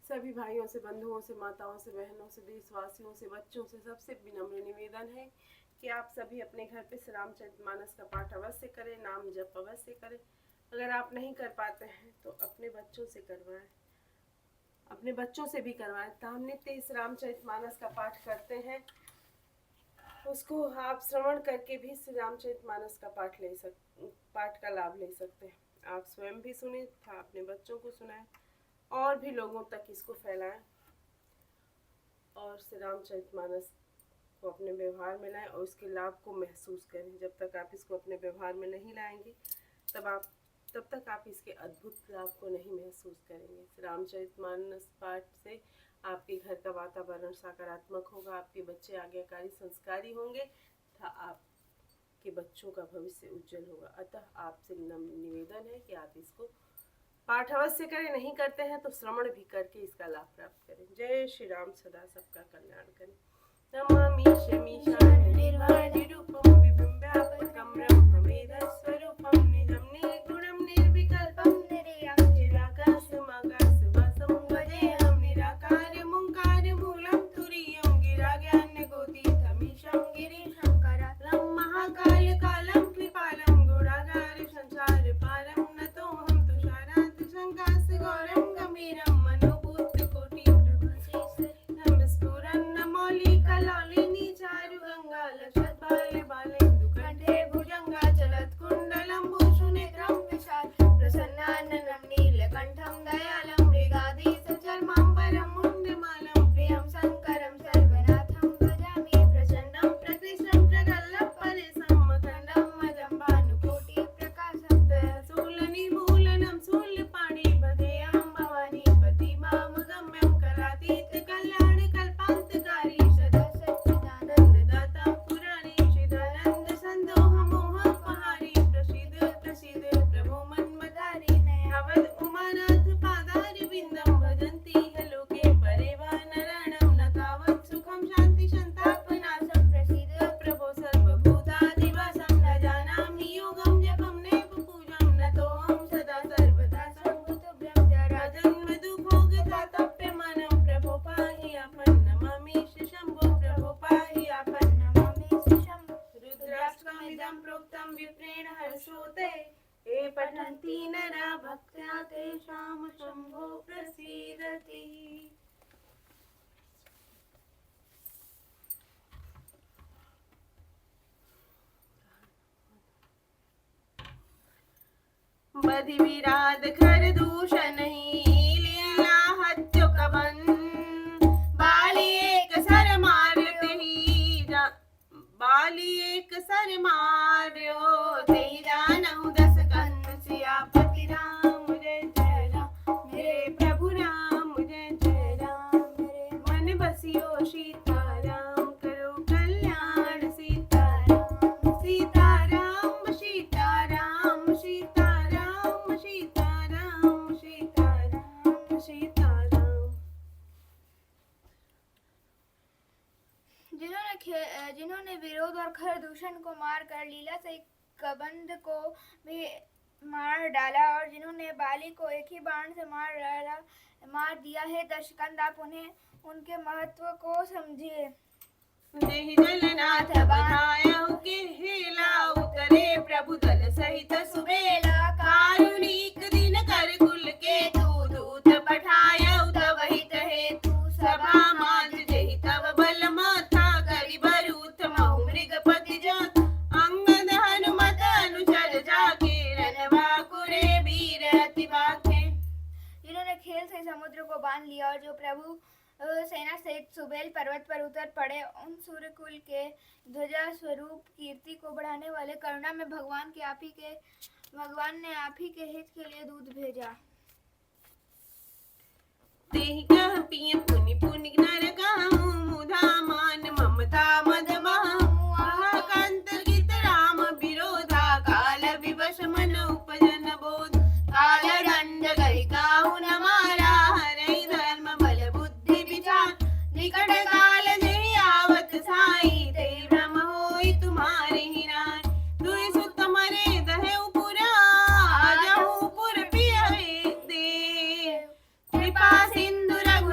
सभी भाइयों से, बंधुओं से, माताओं से, बहनों से, देशवासियों से, बच्चों से, सबसे विनम्र निवेदन है कि आप सभी अपने घर पे श्री रामचरितमानस का पाठ अवश्य करें, नाम जप अवश्य करें। अगर आप नहीं कर पाते हैं तो अपने बच्चों से करवाएं, अपने बच्चों से भी करवाएं। तो हम नित्य इस रामचरितमानस का पाठ करते हैं, उसको आप श्रवण करके भी श्री रामचरितमानस का पाठ का लाभ ले सकते हैं। आप स्वयं भी सुने था, अपने बच्चों को सुनाएं और भी लोगों तक इसको फैलाएं और श्री रामचरितमानस को अपने व्यवहार में लाएं और उसके लाभ को महसूस करें। जब तक आप इसको अपने व्यवहार में नहीं लाएंगे तब तक आप इसके अद्भुत लाभ को नहीं महसूस करेंगे। श्री रामचरितमानस पाठ से आपके घर का वातावरण सकारात्मक होगा, आपके बच्चे आज्ञाकारी संस्कारी होंगे तथा आपके बच्चों का भविष्य उज्जवल होगा। अतः आपसे निवेदन है कि आप इसको पाठ अवश्य करें, नहीं करते हैं तो श्रवण भी करके इसका लाभ प्राप्त करें। जय श्री राम, सदा सबका कल्याण करें। नमामि शमीशान निर्वाणरूपं विबिम्बापकं ब्रह्मवेदस्वरूपं निजं निर्गुणं निर्विकल्पं निराकाशमाकाशवासं भजेऽहं निराकारमुङ्कारमूलं तुरीयं गिराज्ञानगोतीतमीशं गिरीशं करालं महाकालकालं कृपालं गुणागार संसारपारं नतोऽहं गौरं गंभीरं मनोभूतकोटिप्रभासीनं स्फुरन्नमौलिकलालिनी चारुगङ्गा लसत्बालबालेन्दुकण्ठे भुजङ्गा चलत्कुण्डलं भूषणेत्रं प्रसन्नाननं नीलकण्ठं दयालं मृगाधीशचर्माम्बरं मुण्डमालं प्रियं शङ्करं सर्वनाथं भजामि प्रसन्नं प्रकृष्णं प्रगल्लपरेशं मकरन्दं मदं भानुकोटिप्रकाशं शूलनिर्मूलनं शूलपाणि पठन्ति नरा भक्त्या तेषां शम्भो प्रसीदति। बधि विराध खर दूषण लीला हत्यो कबन बाली एक सर मार्यो तेहि जानहु दस कन्न सियापति राम जय जय राम मेरे प्रभु राम जय जय राम मेरे मन बसियो सीताराम करो कल्याण सीताराम सीताराम सीताराम सीताराम सीताराम सीताराम सीताराम। जिन्होंने विरोध और खर दूषण को मार कर लीला से कबंध को भी मार डाला और जिन्होंने बाली को एक ही बाण से मार दिया है दशकंद, आप उन्हें उनके महत्व को समझिए। देहि जलनाथ बधायहु किरहिला उतरे प्रभु दल सहित सुबेला कारुणिक दिन कर कुल के दूत पठायहु तव हित हेतु सभा माज जेहि तव बल माथा करि बरूथ महु मृगपति जोत अंगद हनुमत अनुचर जाके रनवाकुरे वीर अति बाके। जिन्होंने खेल से समुद्र को बांध लिया और जो प्रभु सेना सहित सुबेल पर्वत पर उतर पड़े, उन सूर्यकुल के ध्वजा स्वरूप कीर्ति को बढ़ाने वाले करुणा में भगवान ने आप ही के हित के लिए दूत भेजा। तेहि कह पिय पुनि पुनि नर कहूँ मुधा मान ममता मद महूँ आहाकंतर्गित राम विरोधा काल विवश मन उपजन बोध काल दंड गहि काहू न मारा हरहि धर्म बल बुद्धि विचार निकट काल नहीं आवत साई ते भ्रम होई तुम्हारे हिराय दुई सुत मरे दहेउ पुरा आजहु पुर पिय देव कृपा सिंधु रघु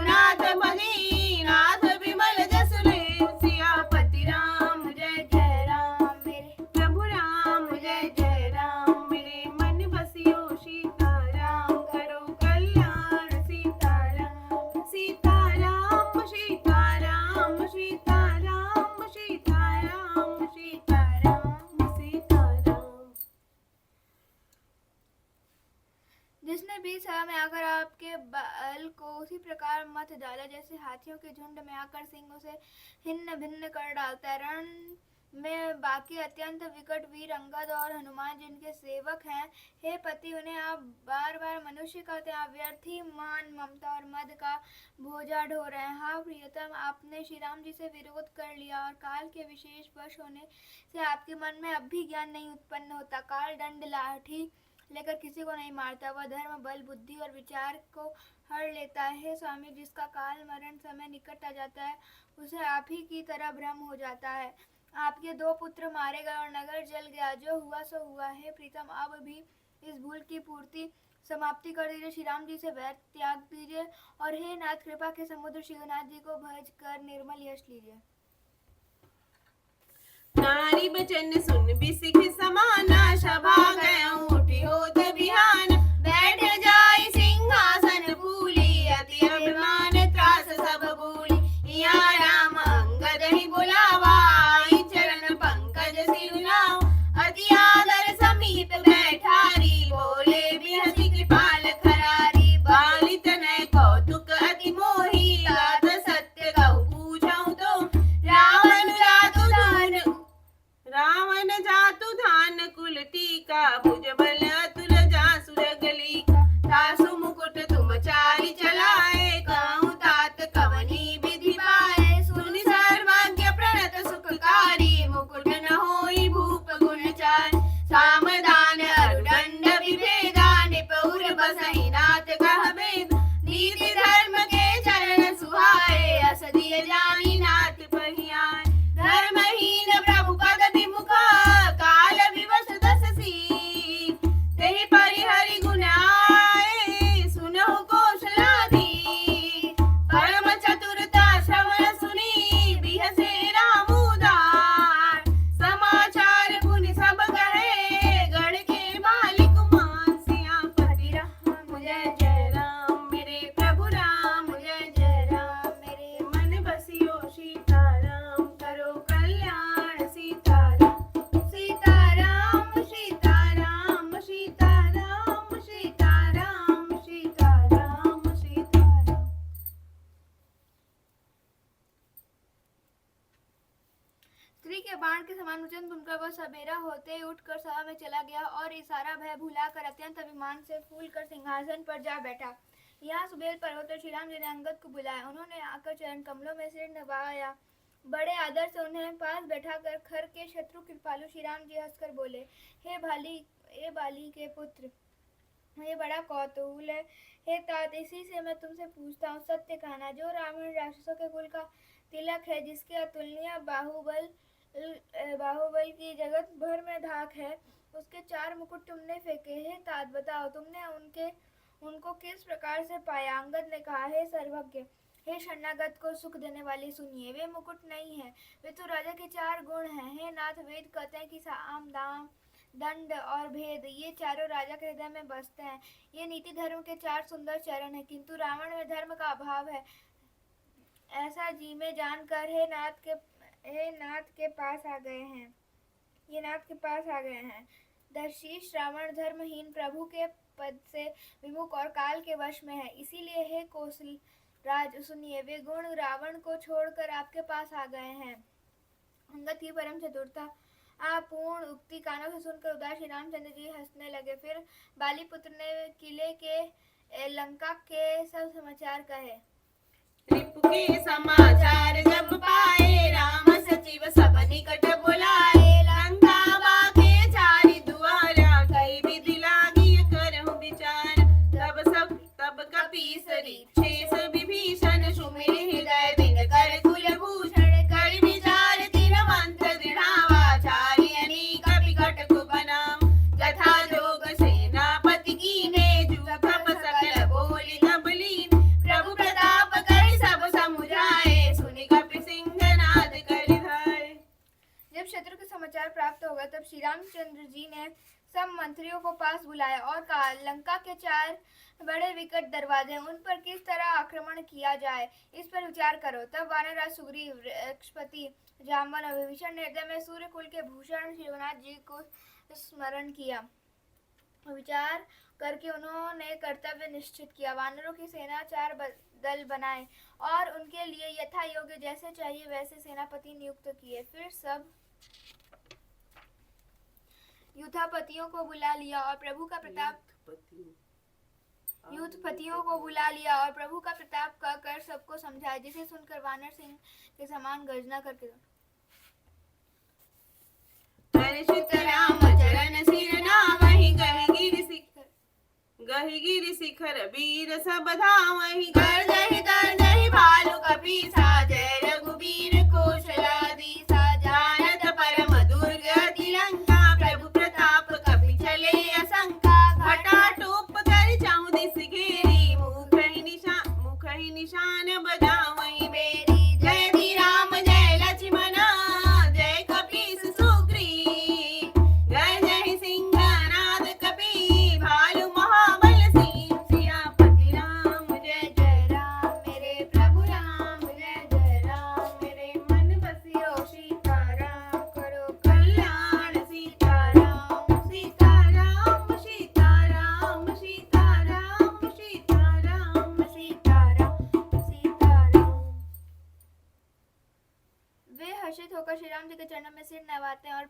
दल को उसी प्रकार मत डाला जैसे हाथियों के झुंड में आकर सिंह उसे हिन्न भिन्न कर डालता है। रण में बाकी अत्यंत विकट वीर अंगद और हनुमान जिनके सेवक हैं, हे पति उन्हें आप बार बार मनुष्य कहते हैं, आप व्यर्थ ही मान ममता और मद का बोझा ढो रहे हैं। हाँ प्रियतम, आपने श्री राम जी से विरोध कर लिया और काल के विशेष वश होने से आपके मन में अब भी ज्ञान नहीं उत्पन्न होता। काल दंड लाठी लेकर किसी को नहीं मारता, वह धर्म बल बुद्धि और विचार को हर लेता है। स्वामी, जिसका काल मरण समय निकट आ जाता है उसे आप ही की तरह भ्रम हो जाता है। आपके 2 पुत्र मारे गए और नगर जल गया, जो हुआ सो हुआ है। प्रीतम, अब भी इस भूल की पूर्ति समाप्ति कर दीजिए, श्री राम जी से वैर त्याग दीजिए और हे नाथ कृपा के समुद्र शिवनाथ जी को भज कर निर्मल यश लीजिए। नारी बचन सुन बिसिख समाना, सभा गए उठी होत बिहान। बैठ जाई सिंहासन भूली, अति अभिमान त्रास सब भूली। या राम अंगद ही बुलावा, आई चरण पंकज सिरुलाओ। अति आदर समीप बैठारी, बोले बिहसी कृपाल खरारी। बाली तनय कौतुक अति मोही, तात सत्य कहूँ पूछऊँ तो। रावण जातु धान कुल टीका, भुज बल अतुल जासु जगली का। तासु मुकुट तुम चारि चलाए, कहूँ तात कवनी विधि पाए। सुनि सर्वज्ञ प्रणत सुखकारी, मुकुट न होई भूप गुण चार। सामदान अरुदंड विभेदा, निपुर बसहि नाथ कहबेद। नीति धर्म के चरण सुहाए, अस दिय जानी नाथ पहियार। धर्महीन प्रभु पद विमुखा, काल विवश दस सी। तेहि परिहरि गुण आए, सुनहु कौशलाधि। परम चतुरता श्रवण सुनी, बिहसे राम उदार। समाचार पुनि सब कहे, गढ़ के मालिक मान सियापति राम। जय जय राम मेरे प्रभु राम, जय जय राम मेरे मन बसियो सीताराम। करो कल्याण सीताराम, सीताराम सीताराम सीताराम सीताराम सीताराम सीताराम। स्त्री के बाण के समान वचन सुनकर वह सबेरा होते ही उठकर सभा में चला गया और इशारा भय भुलाकर अत्यंत अभिमान से फूलकर सिंहासन पर जा बैठा। यहाँ सुबेल पर्वत पर श्री राम जी ने अंगद को बुलाया। उन्होंने आकर चरण कमलों में सिर नवाया। बड़े आदर से उन्हें पास बैठाकर खर के शत्रु कृपालु श्री राम जी हंसकर बोले, हे बाली के पुत्र, मुझे बड़ा कौतूहल है। हे तात, इसी से मैं तुमसे पूछता हूँ, सत्य कहना, जो रावण राक्षसों के कुल का तिलक है, जिसके अतुलनीय बाहुबल की जगत भर में धाक है, उसके 4 मुकुट तुमने फेंके। हे तात, बताओ तुमने उनको किस प्रकार से पाया। अंगद ने कहा, हे सर्वज्ञ, हे शरणागत को सुख देने वाले, सुनिए, वे मुकुट नहीं है, वे तो राजा के 4 गुण हैं। हे नाथ, वेद कहते हैं कि साम दाम दंड और भेद, ये चारों राजा के हृदय में बसते हैं। ये नीति धर्म के 4 सुंदर चरण हैं, किंतु रावण में धर्म का अभाव है। ऐसा जी में जानकर हे नाथ के पास आ गए हैं। दर्शीष रावण धर्महीन प्रभु के पद से विमुख और काल के वश में है। इसीलिए हे कौशल राज, सुनिए, वे गुण रावण को छोड़कर आपके पास आ गए हैं। अंगद की परम चतुरता पूर्ण उक्ति कानों से सुनकर उदास श्री रामचंद्र जी हंसने लगे। फिर बाली पुत्र ने किले के लंका के सब समाचार कहे। रिपु के समाचार जब पाए, राम सचिव सब निकट बुलाए। लंका बाके 4 दुआरा, कई विधि लागी करहु विचार। तब कपीसरी शेष विभीषण, सुमिर हृदय दिन कर कुलभूषण। कर विचार तीन मंत्र दृढ़ावा, 4 अनेक विकट को बनाओ। यथा जोग सेनापति कीने, जुग प्रभ सकल बोली तब लीन। प्रभु प्रताप कर सब समुझाए, सुनि कपि सिंहनाद कर धाय। जब शत्रु के समाचार प्राप्त हो गए, तब श्री रामचंद्र जी ने सब मंत्रियों को पास बुलाया और कहा, लंका के 4 बड़े विकट दरवाजे, उन पर किस तरह आक्रमण किया जाए, इस पर विचार करो। तब वानरराज सुग्रीव, वृक्षपति जाम्बन और विभीषण ने हृदय में सूर्य कुल के भूषण शिवनाथ जी को स्मरण किया। विचार करके उन्होंने कर्तव्य निश्चित किया। वानरों की सेना 4 दल बनाए और उनके लिए यथा योग्य जैसे चाहिए वैसे सेनापति नियुक्त किए। फिर सब युद्धपतियों को बुला लिया और प्रभु का प्रताप कहकर सबको समझाया, जिसे सुनकर वानर सिंह के समान गर्जना करके राम चरण सिर नामहि गहि गिरि शिखर वीर सब धामहि गर्जहि गर्जहि भालु कपीसा जय रघुवीर कौशलाधीसा जानत परम दुर्ग अति लंका प्रभु प्रताप कपि चले असंका घटा टोप कर चाहु दिस घेरी मुखहि निशान बजावहि बेरी जय धी राम जय लक्ष्मण जय कपीस सुग्रीव जय जय सिंहनाद कपि भालु महाबल सिंह सियापति राम जय जय राम मेरे प्रभु राम जय जय राम मेरे मन बसियो सीताराम करो कल्याण सीताराम सीताराम सीताराम सीताराम सीताराम सीताराम। वे हर्षित होकर श्री राम जी के चरणों में सिर नवाते हैं और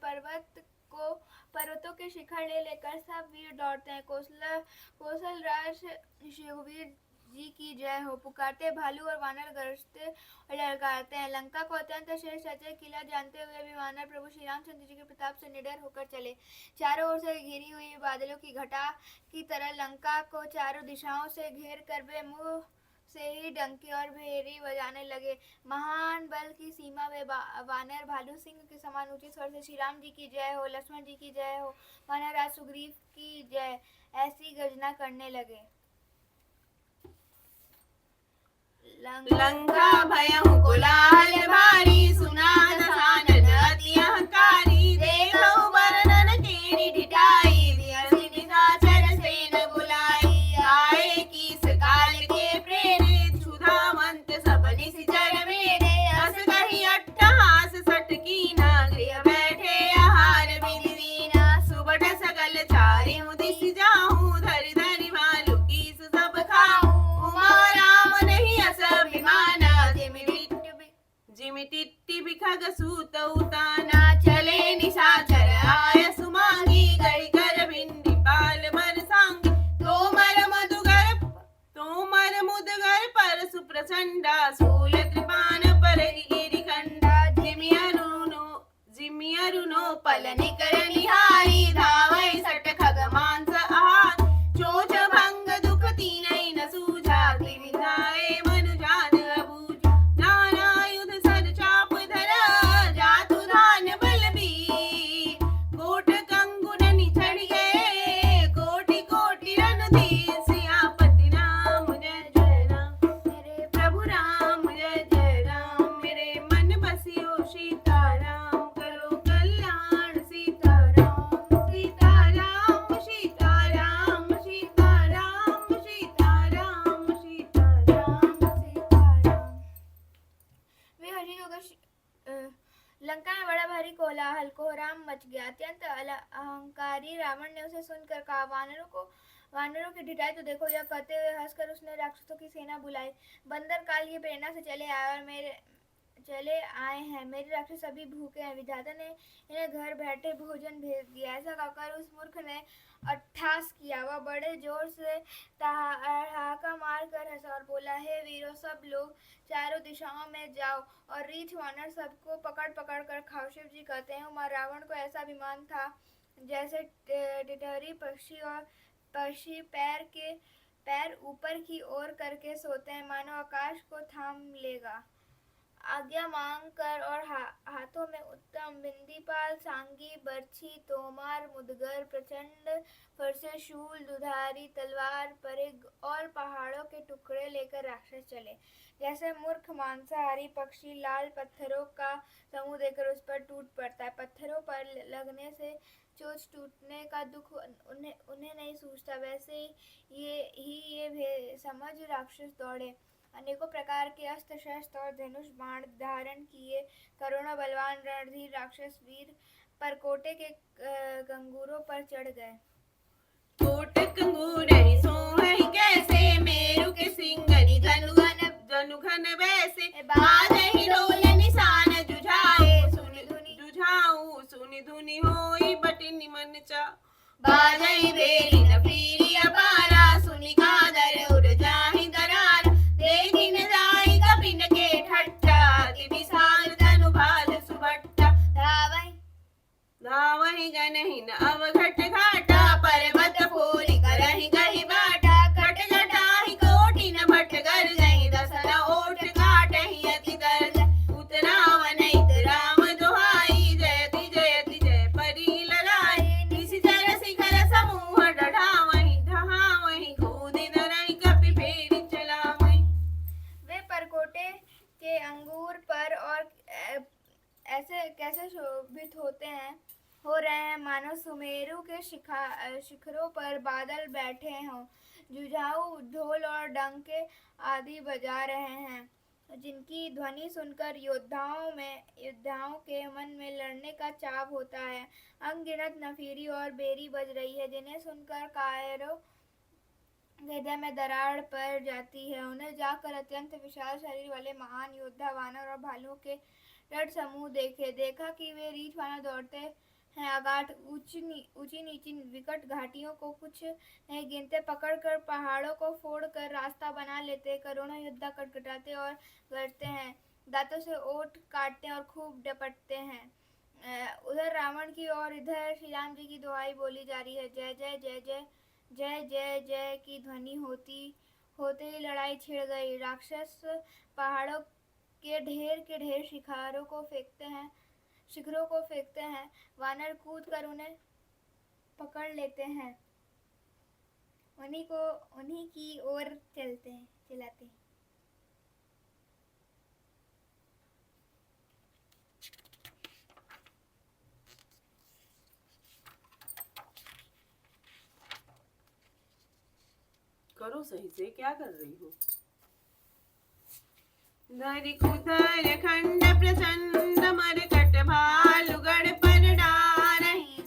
पर्वतों के शिखर ले लेकर सब वीर दौड़ते हैं। कौशल राज रघुवीर जी की जय हो पुकारते भालू और वानर गरजते और ललकारते हैं। लंका को अत्यंत श्रेष्ठ अजय किला जानते हुए भी वानर प्रभु श्री रामचंद्र जी के प्रताप से निडर होकर चले। चारों ओर से घिरी हुई बादलों की घटा की तरह लंका को चारों दिशाओं से घेर कर वे मुंह से ही डंके और भेरी बजाने लगे। महान बल की सीमा वे वानर भालू सिंह के समान ऊंचे स्वर से श्री राम जी की जय हो, लक्ष्मण जी की जय हो, वानर राज सुग्रीव की जय, ऐसी गर्जना करने लगे। लंका भयहु कोलाहल भारी सुना दसानन अति अहंकारी देखहु वर्णन केरि ढिठाई दियसि निशाचर सेन बुलाई आए कीस काल के प्रेरित क्षुधावंत सब निशिचर मेरे अस कहि अट्टहास सट कीना गृह बैठे आहार विधि दीना सुबह सकल चारि दिस जाऊं धरि धरि भालु कीस सब खाऊं उमा राम नहीं अभिमाना जिमि टिट्टी बिखग सूत उताना चले निशाचर आय सुमांगी गई कर भिंडी पाल मर सांगी तोमर मुदगर पर सुप्रचंडा सूल कृपान पर गिरि खंडा जिमि अरुनो पल निकर निहारी धावै सट खग मांस आहार चोच भंग दुख तीनೈ न सूझा त्रिविधाए मनु जान अबूझ नाना युध सर चाप धरा जातु धान बल बीर कोट कंगुन निछड़ गए कोटि कोटि रणधीर सियापति राम जय जय राम मेरे प्रभु राम जय जय राम मेरे मन बसियो सीताराम करो कल्याण सीताराम सीताराम सीताराम सीताराम सीताराम सीताराम सीताराम। वे हर्षित होकर लंका में बड़ा भारी कोलाहल कोहराम मच गया। अत्यंत अहंकारी रावण ने उसे सुनकर कहा, वानरों की ढिठाई तो देखो। यह कहते हुए हंसकर उसने राक्षसों की सेना बुलाई। बंदर काल की प्रेरणा से चले आए हैं। मेरे राक्षस सभी भूखे हैं। विधाता ने इन्हें घर बैठे भोजन भेज दिया। ऐसा कहकर उस मूर्ख ने अट्टहास किया। वह बड़े जोर से ठहाका मार कर हंसा और बोला, हे वीरों, सब लोग चारों दिशाओं में जाओ और रीछ वानर सबको पकड़ पकड़ कर खाओ। शिव जी कहते हैं, उमा रावण को ऐसा अभिमान था जैसे टिटहरी पक्षी पैर ऊपर की ओर करके सोते हैं, मानो आकाश को थाम लेगा। आज्ञा मांग कर और हाथों में उत्तम बिंदीपाल, सांगी, बर्छी, तोमार, मुदगर, प्रचंड फरसे, शूल, दुधारी, तलवार, परिघ और पहाड़ों के टुकड़े लेकर राक्षस चले। जैसे मूर्ख मांसाहारी पक्षी लाल पत्थरों का समूह देकर उस पर टूट पड़ता है। पत्थरों पर लगने से चोंच टूटने का दुख उन्हें नहीं सूझता, वैसे ही ये समझ राक्षस दौड़े। अनेकों प्रकार के अस्त्र शस्त्र और धनुष बाण धारण किए करोड़ों बलवान रणधीर राक्षस वीर परकोटे के गंगूरों पर चढ़ गए। कोट कंगूरहि सोहहि कैसे, मेरु के सिंगनि धनु जनु घन वैसे, बाजहि ढोल निशान जुझाए, सुनि धुनि होई बटिनि मन चा, बाजहि भेरी न पीरी अपारा, सुनि कादर उर जाहि दरार, देखि न जाहि कपिन के ठट्टा, अति विशाल तनु भाल सुभट्टा, धावहि गनहि न अवघट घाटा, पर्वत फोरि करहि गहि बाटा, घट घटाहि कोटि न भट गर गहि, दस न ओट काटहि अति दर्द, उतरावन राम दुहाई, जयति जयति जय परी लगाई, निशिचर शिखर समूह ढहावहि कूदि नरहि कपि भेरि चलावहि। वे परकोटे के अंगूर पर और ऐसे कैसे शोभित हो रहे हैं, मानो सुमेरु के शिखरों पर बादल बैठे हों, जुझाऊ ढोल और डंके आदि बजा रहे हैं, जिनकी ध्वनि सुनकर योद्धाओं के मन में लड़ने का चाव होता है। अनगिनत नफीरी और बेरी बज रही है, जिन्हें सुनकर कायरों हृदय में दरार पड़ जाती है। उन्हें जाकर अत्यंत विशाल शरीर वाले महान योद्धा वानर और भालुओं के दृढ़ समूह देखा कि वे रीछ वानर दौड़ते हैं, अगाध ऊंची नीची विकट घाटियों को कुछ नहीं गिनते, पकड़कर पहाड़ों को फोड़कर रास्ता बना लेते, करोड़ों योद्धा कटकटाते और गरजते हैं, दांतों से ओंठ काटते हैं और खूब डपटते हैं। उधर रावण की और इधर श्री राम जी की दुहाई बोली जा रही है। जय जय जय जय जय जय जय की ध्वनि होते ही लड़ाई छिड़ गई। राक्षस पहाड़ों के ढेर शिखरों को फेंकते हैं, वानर कूद कर उन्हें पकड़ लेते हैं, उन्हीं की ओर चलाते हैं। करो सही से, क्या कर रही हो? धरि कुधर खंड प्रचंड मरकट भालु गढ़ पर डारहि,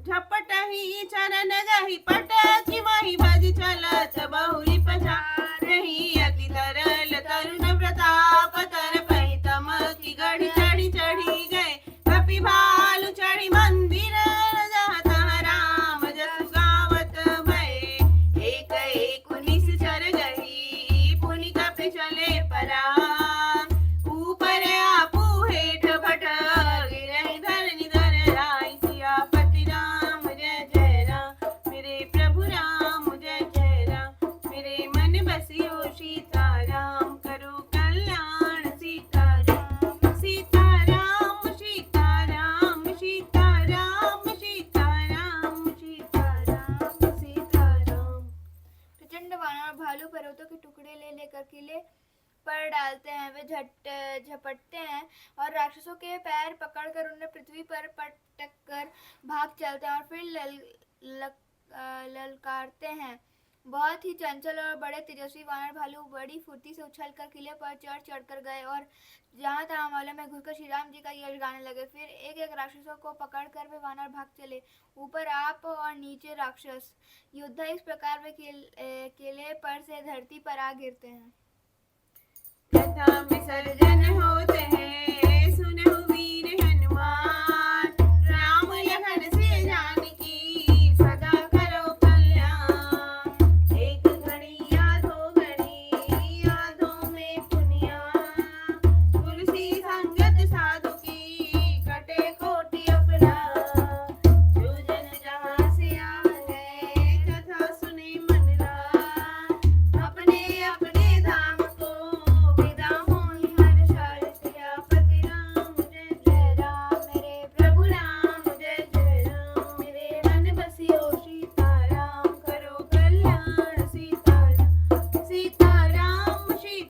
झपटहि चरण गहि पटकि वहि भज चलत बहुरी पछारहि, अति तरल तरुण प्रताप तरपहि तमकि गढ़ चढ़ी गए, कपि भालु चढ़ी मंदिर जहाँ तहाँ राम जसु गावत भये, एक एक निश्चर गही पुनि कपि चले परान, ऊपर आपू हेठ भटक गिरहि धरनि धर राई, सियापति राम जय जय राम, मेरे प्रभु राम जय जय राम, मेरे मन बसियो सीताराम, करो कल्याण सीताराम, सीताराम सीताराम सीताराम सीताराम सीताराम सीताराम। प्रचंड वानर भालू पर्वतों के टुकड़े लेकर किले पर डालते हैं, वे झपटते हैं और राक्षसों के पैर पकड़कर उन्हें पृथ्वी पर पटक कर भाग चलते हैं और फिर ललकारते हैं। बहुत ही चंचल और बड़े तेजस्वी वानर भालू बड़ी फुर्ती से उछलकर किले पर चढ़कर गए और जहाँ तहाँ महलों में घुसकर श्री राम जी का यश गाने लगे। फिर एक एक राक्षसों को पकड़कर वे वानर भाग चले, ऊपर आप और नीचे राक्षस। योद्धा इस प्रकार वे किले पर से धरती पर आ गिरते हैं। यथा विसर्जन होते हैं